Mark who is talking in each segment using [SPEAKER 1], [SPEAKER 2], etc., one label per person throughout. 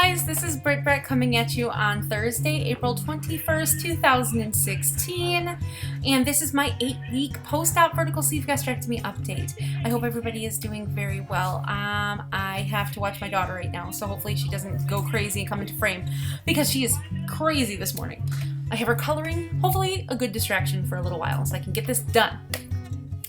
[SPEAKER 1] guys, this is Brittbratt coming at you on Thursday, April 21st, 2016, and this is my 8-week post-op vertical sleeve gastrectomy update. I hope everybody is doing very well. I have to watch my daughter right now, so hopefully she doesn't go crazy and come into frame, because she is crazy this morning. I have her coloring, hopefully a good distraction for a little while, so I can get this done.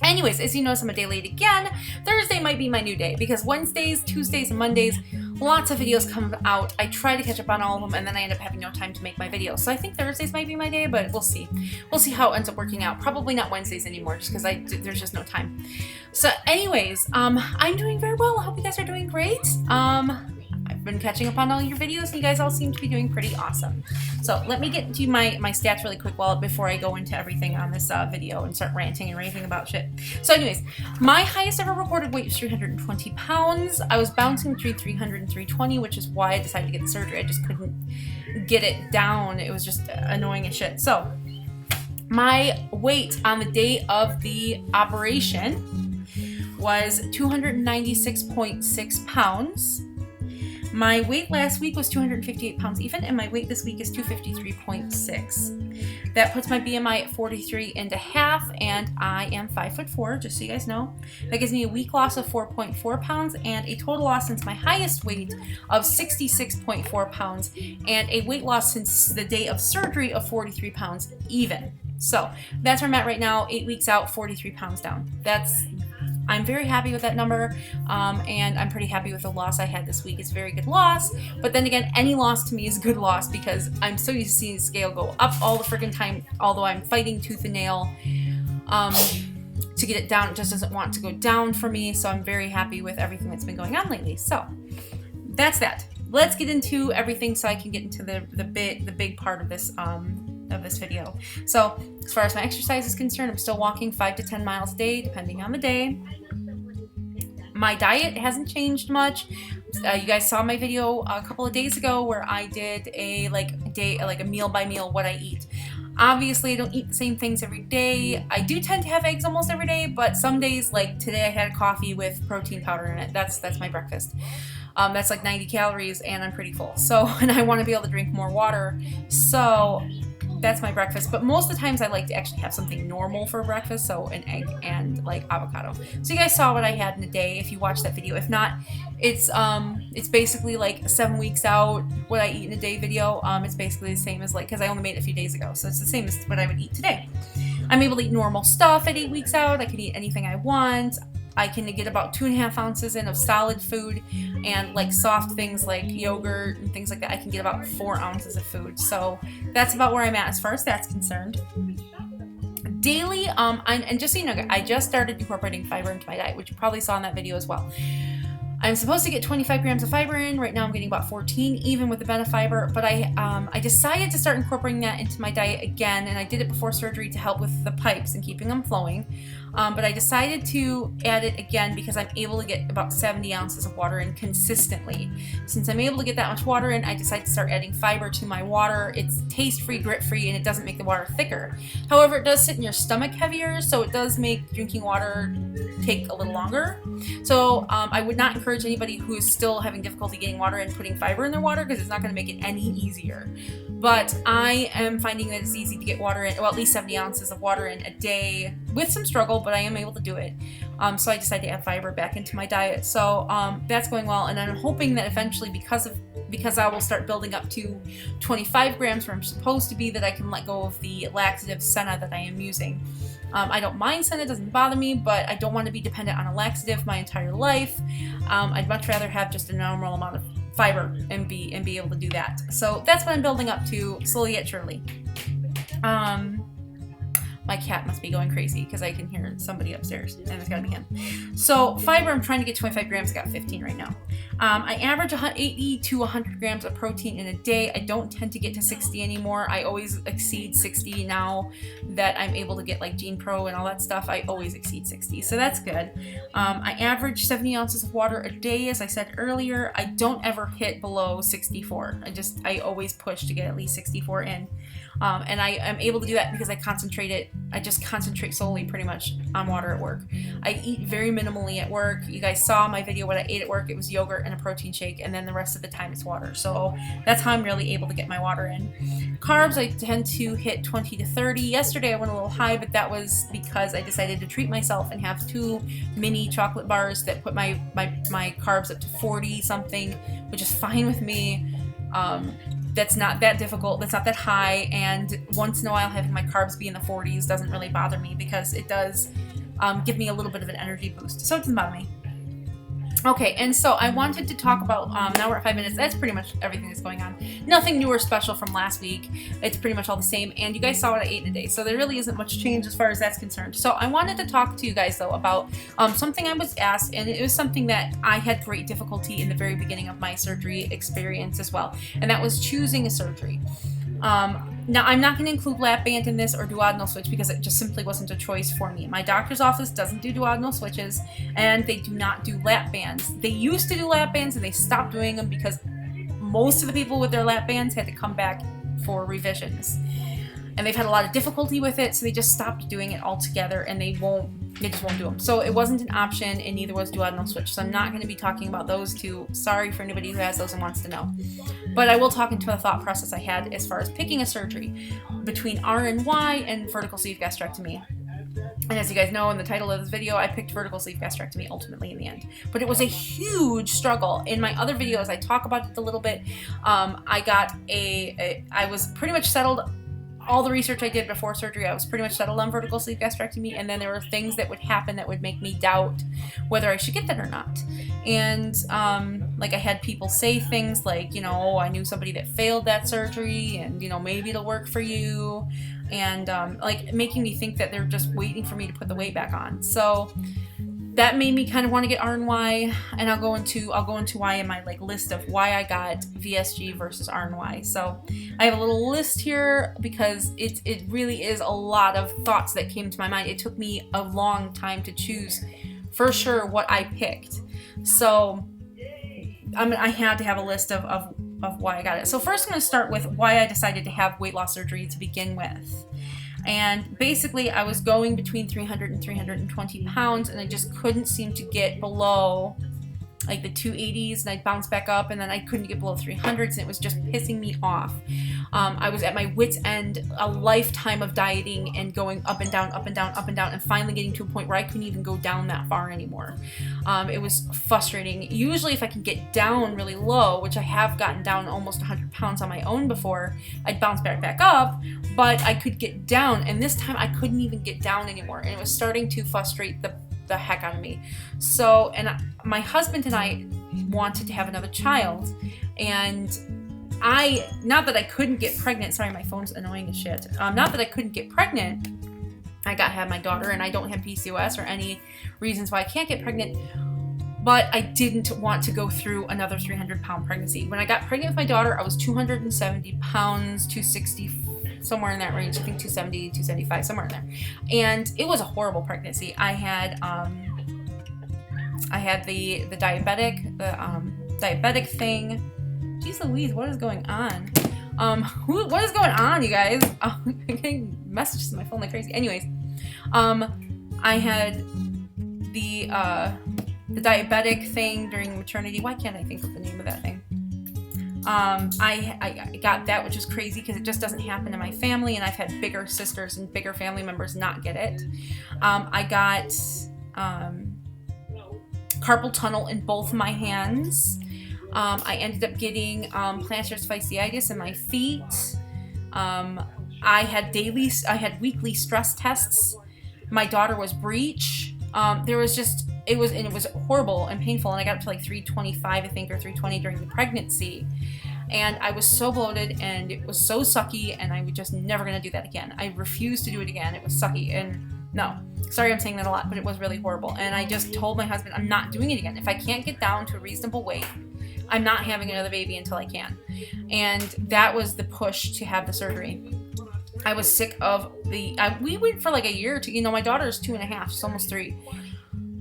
[SPEAKER 1] Anyways, as you notice, I'm a day late again. Thursday might be my new day, because Wednesdays, Tuesdays, and Mondays, lots of videos come out. I try to catch up on all of them, and then I end up having no time to make my videos. So I think Thursdays might be my day, but we'll see. We'll see how it ends up working out. Probably not Wednesdays anymore, just because there's just no time. So anyways, I'm doing very well. I hope you guys are doing great. I've been catching up on all your videos, and you guys all seem to be doing pretty awesome. So let me get into my stats really quick before I go into everything on this video and start ranting and raving about shit. So anyways, my highest ever reported weight was 320 pounds. I was bouncing between 300 and 320, which is why I decided to get the surgery. I just couldn't get it down. It was just annoying as shit. So my weight on the day of the operation was 296.6 pounds. My weight last week was 258 pounds even, and my weight this week is 253.6. That puts my BMI at 43.5, and I am 5'4", just so you guys know. That gives me a week loss of 4.4 pounds and a total loss since my highest weight of 66.4 pounds, and a weight loss since the day of surgery of 43 pounds even. So that's where I'm at right now, 8 weeks out, 43 pounds down. I'm very happy with that number, and I'm pretty happy with the loss I had this week. It's a very good loss, but then again, any loss to me is a good loss, because I'm so used to seeing the scale go up all the freaking time, although I'm fighting tooth and nail to get it down. It just doesn't want to go down for me, so I'm very happy with everything that's been going on lately. So that's that. Let's get into everything so I can get into the big part of this video. So as far as my exercise is concerned, I'm still walking 5 to 10 miles a day, depending on the day. My diet hasn't changed much. You guys saw my video a couple of days ago where I did a meal by meal what I eat. Obviously, I don't eat the same things every day. I do tend to have eggs almost every day, but some days, like today, I had a coffee with protein powder in it. That's my breakfast. That's like 90 calories, and I'm pretty full. So, and I want to be able to drink more water. So that's my breakfast, but most of the times I like to actually have something normal for breakfast, so an egg and like avocado. So you guys saw what I had in a day if you watched that video. If not, it's basically like 7 weeks out what I eat in a day video. It's basically the same as because I only made it a few days ago, so it's the same as what I would eat today. I'm able to eat normal stuff at 8 weeks out. I can eat anything I want. I can get about 2.5 ounces in of solid food, and like soft things like yogurt and things like that, I can get about 4 ounces of food. So that's about where I'm at as far as that's concerned. Daily, and just so you know, I just started incorporating fiber into my diet, which you probably saw in that video as well. I'm supposed to get 25 grams of fiber in. Right now I'm getting about 14, even with the Benefiber, but I decided to start incorporating that into my diet again, and I did it before surgery to help with the pipes and keeping them flowing. But I decided to add it again because I'm able to get about 70 ounces of water in consistently. Since I'm able to get that much water in, I decided to start adding fiber to my water. It's taste-free, grit-free, and it doesn't make the water thicker. However, it does sit in your stomach heavier, so it does make drinking water take a little longer. So I would not encourage anybody who is still having difficulty getting water and putting fiber in their water, because it's not going to make it any easier. But I am finding that it's easy to get water in, well, at least 70 ounces of water in a day, with some struggle, but I am able to do it. So I decided to add fiber back into my diet. So that's going well, and I'm hoping that eventually, because I will start building up to 25 grams where I'm supposed to be, that I can let go of the laxative Senna that I am using. I don't mind Senna, it doesn't bother me, but I don't want to be dependent on a laxative my entire life. I'd much rather have just a normal amount of fiber and be able to do that. So that's what I'm building up to, slowly yet surely. My cat must be going crazy because I can hear somebody upstairs, and it's gotta be him. So fiber, I'm trying to get 25 grams. I got 15 right now. I average 80 to 100 grams of protein in a day. I don't tend to get to 60 anymore. I always exceed 60 now that I'm able to get like Gene Pro and all that stuff. I always exceed 60, so that's good. I average 70 ounces of water a day, as I said earlier. I don't ever hit below 64. I always push to get at least 64 in. And I am able to do that because I just concentrate solely pretty much on water at work. I eat very minimally at work. You guys saw my video what I ate at work. It was yogurt and a protein shake, and then the rest of the time it's water. So that's how I'm really able to get my water in. Carbs, I tend to hit 20 to 30. Yesterday I went a little high, but that was because I decided to treat myself and have 2 mini chocolate bars that put my carbs up to 40 something, which is fine with me. That's not that difficult, that's not that high, and once in a while having my carbs be in the 40s doesn't really bother me because it does give me a little bit of an energy boost, so it doesn't bother me. Okay, and so I wanted to talk about, now we're at 5 minutes, that's pretty much everything that's going on. Nothing new or special from last week, it's pretty much all the same, and you guys saw what I ate today, so there really isn't much change as far as that's concerned. So I wanted to talk to you guys though about something I was asked, and it was something that I had great difficulty in the very beginning of my surgery experience as well, and that was choosing a surgery. Now, I'm not going to include lap band in this or duodenal switch because it just simply wasn't a choice for me. My doctor's office doesn't do duodenal switches, and they do not do lap bands. They used to do lap bands, and they stopped doing them because most of the people with their lap bands had to come back for revisions. And they've had a lot of difficulty with it, so they just stopped doing it altogether, and they just won't do them. So it wasn't an option, and neither was duodenal switch. So I'm not going to be talking about those two. Sorry for anybody who has those and wants to know. But I will talk into the thought process I had as far as picking a surgery between RNY and vertical sleeve gastrectomy. And as you guys know in the title of this video, I picked vertical sleeve gastrectomy ultimately in the end. But it was a huge struggle. In my other videos, I talk about it a little bit. I was pretty much settled. All the research I did before surgery, I was pretty much settled on vertical sleeve gastrectomy, and then there were things that would happen that would make me doubt whether I should get that or not. And like I had people say things like, you know, oh, I knew somebody that failed that surgery, and you know, maybe it'll work for you, and like making me think that they're just waiting for me to put the weight back on. So that made me kind of want to get RNY, and I'll go into why in my like list of why I got VSG versus RNY. So I have a little list here because it really is a lot of thoughts that came to my mind. It took me a long time to choose for sure what I picked. So I had to have a list of why I got it. So first I'm going to start with why I decided to have weight loss surgery to begin with. And basically I was going between 300 and 320 pounds, and I just couldn't seem to get below like the 280s, and I'd bounce back up, and then I couldn't get below 300s, and it was just pissing me off. I was at my wit's end, a lifetime of dieting and going up and down, up and down, up and down, and finally getting to a point where I couldn't even go down that far anymore. It was frustrating. Usually if I can get down really low, which I have gotten down almost 100 pounds on my own before, I'd bounce back up, but I could get down, and this time I couldn't even get down anymore, and it was starting to frustrate the heck out of me. So, and my husband and I wanted to have another child, and not that I couldn't get pregnant, sorry, my phone's annoying as shit, not that I couldn't get pregnant, I had my daughter, and I don't have PCOS or any reasons why I can't get pregnant, but I didn't want to go through another 300-pound pregnancy. When I got pregnant with my daughter, I was 270 pounds, 260, somewhere in that range, I think 270, 275, somewhere in there. And it was a horrible pregnancy. I had the diabetic thing. Jeez Louise, what is going on? What is going on, you guys? I'm getting messages on my phone like crazy. Anyways, I had the diabetic thing during maternity. Why can't I think of the name of that thing? I got that, which is crazy because it just doesn't happen in my family, and I've had bigger sisters and bigger family members not get it. I got carpal tunnel in both my hands. I ended up getting plantar fasciitis in my feet. I had weekly stress tests. My daughter was breech. It was horrible and painful, and I got up to like 325, I think, or 320 during the pregnancy. And I was so bloated, and it was so sucky, and I was just never going to do that again. I refused to do it again. It was sucky, and no. Sorry I'm saying that a lot, but it was really horrible. And I just told my husband, I'm not doing it again. If I can't get down to a reasonable weight, I'm not having another baby until I can. And that was the push to have the surgery. I was sick of we went for like a year or two. You know, my daughter is 2.5, she's almost 3.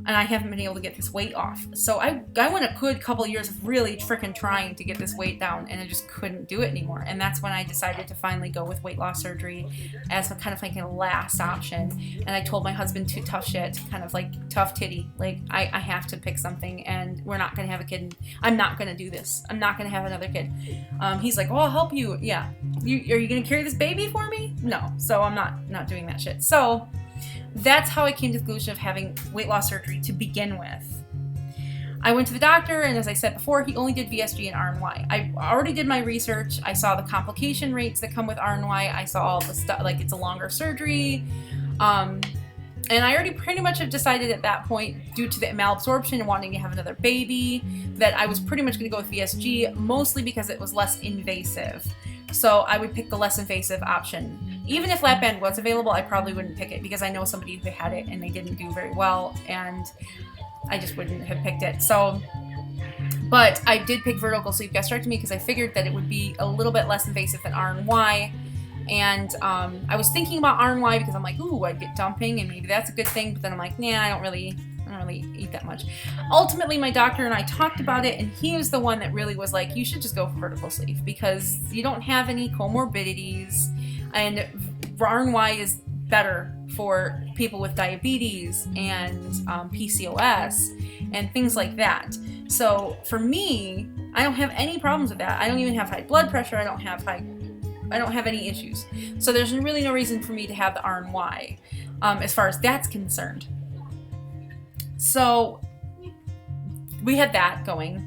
[SPEAKER 1] and I haven't been able to get this weight off. So I went a good couple of years of really freaking trying to get this weight down, and I just couldn't do it anymore. And that's when I decided to finally go with weight loss surgery as a kind of like a last option. And I told my husband to tough shit, kind of like tough titty, like I have to pick something, and we're not gonna have a kid. And I'm not gonna do this. I'm not gonna have another kid. He's like, oh, I'll help you. Yeah, are you gonna carry this baby for me? No. So I'm not doing that shit. So that's how I came to the conclusion of having weight loss surgery to begin with. I went to the doctor, and as I said before, he only did VSG and RNY. I already did my research. I saw the complication rates that come with RNY. I saw all the stuff, like it's a longer surgery. And I already pretty much have decided at that point, due to the malabsorption and wanting to have another baby, that I was pretty much going to go with VSG, mostly because it was less invasive. So I would pick the less invasive option. Even if lap band was available, I probably wouldn't pick it because I know somebody who had it and they didn't do very well, and I just wouldn't have picked it. So, but I did pick vertical sleeve gastrectomy because I figured that it would be a little bit less invasive than RNY. And I was thinking about RNY because I'm like, ooh, I'd get dumping and maybe that's a good thing. But then I'm like, nah, I don't really eat that much. Ultimately, my doctor and I talked about it, and he was the one that really was like, you should just go for vertical sleeve because you don't have any comorbidities, and RNY is better for people with diabetes and PCOS and things like that. So for me, I don't have any problems with that. I don't even have high blood pressure. I don't have any issues. So there's really no reason for me to have the RNY as far as that's concerned. So we had that going.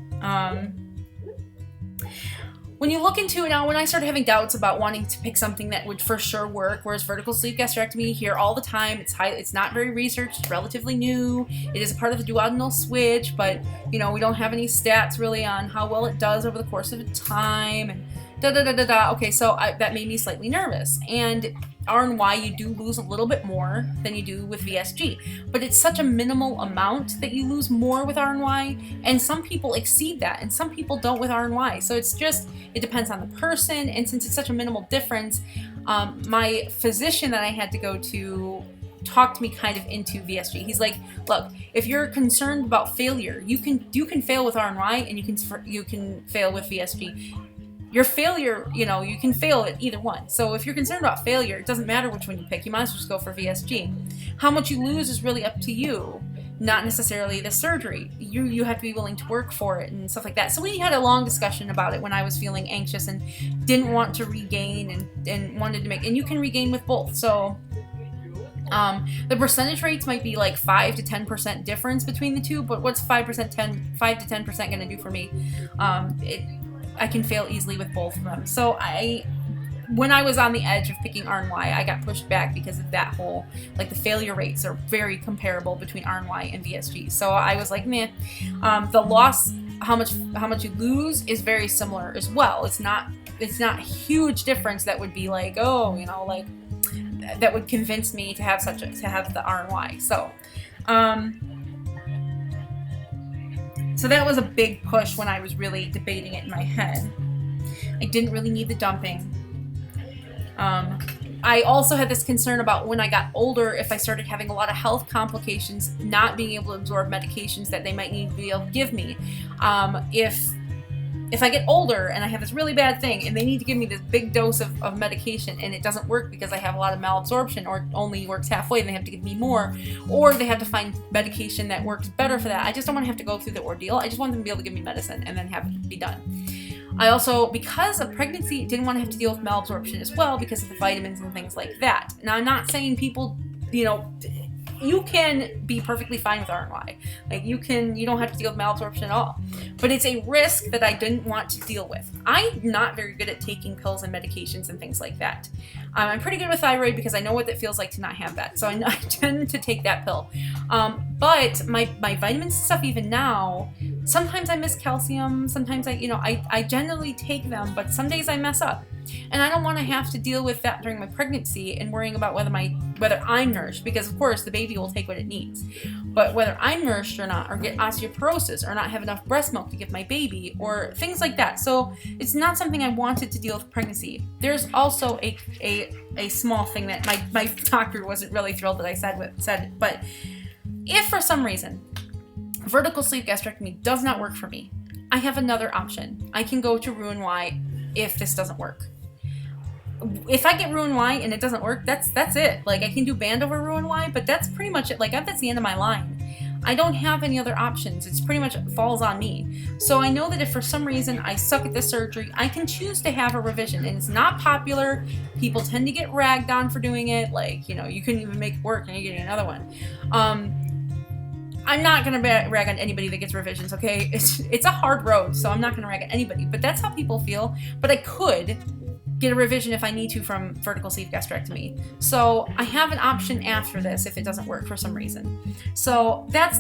[SPEAKER 1] When you look into it now, when I started having doubts about wanting to pick something that would for sure work, whereas vertical sleeve gastrectomy, you hear all the time, it's not very researched, it's relatively new, it is a part of the duodenal switch, but we don't have any stats really on how well it does over the course of time, and da-da-da-da-da. Okay, so that made me slightly nervous. And RNY, you do lose a little bit more than you do with VSG, but it's such a minimal amount that you lose more with RNY, and some people exceed that, and some people don't with RNY. So it depends on the person, and since it's such a minimal difference, my physician that I had to go to talked me kind of into VSG. He's like, look, if you're concerned about failure, you can fail with RNY, and you can fail with VSG. Your failure, you can fail at either one. So if you're concerned about failure, it doesn't matter which one you pick. You might as well just go for VSG. How much you lose is really up to you, not necessarily the surgery. You have to be willing to work for it and stuff like that. So we had a long discussion about it when I was feeling anxious and didn't want to regain and wanted to and you can regain with both. So the percentage rates might be like 5 to 10% difference between the two, but what's 5 to 10% going to do for me? I can fail easily with both of them. So when I was on the edge of picking RNY, I got pushed back because of that whole, like, the failure rates are very comparable between RNY and VSG. So I was like, meh. The loss, how much you lose is very similar as well. It's not a huge difference that would be like, that would convince me to have the RNY. So that was a big push when I was really debating it in my head. I didn't really need the dumping. I also had this concern about when I got older, if I started having a lot of health complications, not being able to absorb medications that they might need to be able to give me. If I get older and I have this really bad thing and they need to give me this big dose of medication and it doesn't work because I have a lot of malabsorption or it only works halfway and they have to give me more, or they have to find medication that works better for that, I just don't want to have to go through the ordeal. I just want them to be able to give me medicine and then have it be done. I also, because of pregnancy, didn't want to have to deal with malabsorption as well because of the vitamins and things like that. Now, I'm not saying people, you can be perfectly fine with RNY. Like, you don't have to deal with malabsorption at all. But it's a risk that I didn't want to deal with. I'm not very good at taking pills and medications and things like that. I'm pretty good with thyroid because I know what it feels like to not have that. So I tend to take that pill. But my vitamins and stuff, even now, sometimes I miss calcium. Sometimes I generally take them, but some days I mess up. And I don't want to have to deal with that during my pregnancy and worrying about whether I'm nourished, because of course the baby will take what it needs. But whether I'm nourished or not, or get osteoporosis, or not have enough breast milk to give my baby, or things like that. So it's not something I wanted to deal with pregnancy. There's also a small thing that my doctor wasn't really thrilled that I said, but if for some reason vertical sleeve gastrectomy does not work for me, I have another option. I can go to RNY if this doesn't work. If I get RNY and it doesn't work, that's it. Like, I can do band over RNY, but that's pretty much it. Like, that's the end of my line. I don't have any other options. It's pretty much falls on me. So I know that if for some reason I suck at this surgery, I can choose to have a revision. And it's not popular. People tend to get ragged on for doing it. Like, you know, you couldn't even make it work and you're getting another one. I'm not going to rag on anybody that gets revisions, okay? It's a hard road, so I'm not going to rag on anybody. But that's how people feel. But I could get a revision if I need to from vertical sleeve gastrectomy. So I have an option after this if it doesn't work for some reason. So that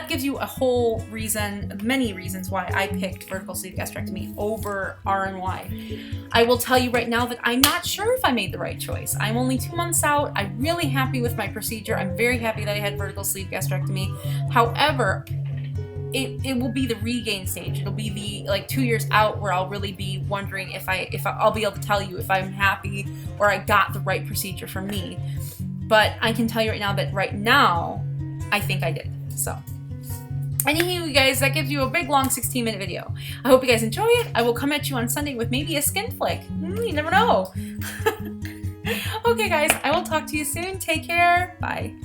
[SPEAKER 1] gives you a whole reason, many reasons why I picked vertical sleeve gastrectomy over RNY. I will tell you right now that I'm not sure if I made the right choice. I'm only 2 months out. I'm really happy with my procedure. I'm very happy that I had vertical sleeve gastrectomy. However, it will be the regain stage. It'll be the like 2 years out where I'll really be wondering if I'll be able to tell you if I'm happy or I got the right procedure for me. But I can tell you right now that right now, I think I did. So, anywho, you guys, that gives you a big long 16-minute video. I hope you guys enjoy it. I will come at you on Sunday with maybe a skin flick. You never know. Okay, guys, I will talk to you soon. Take care. Bye.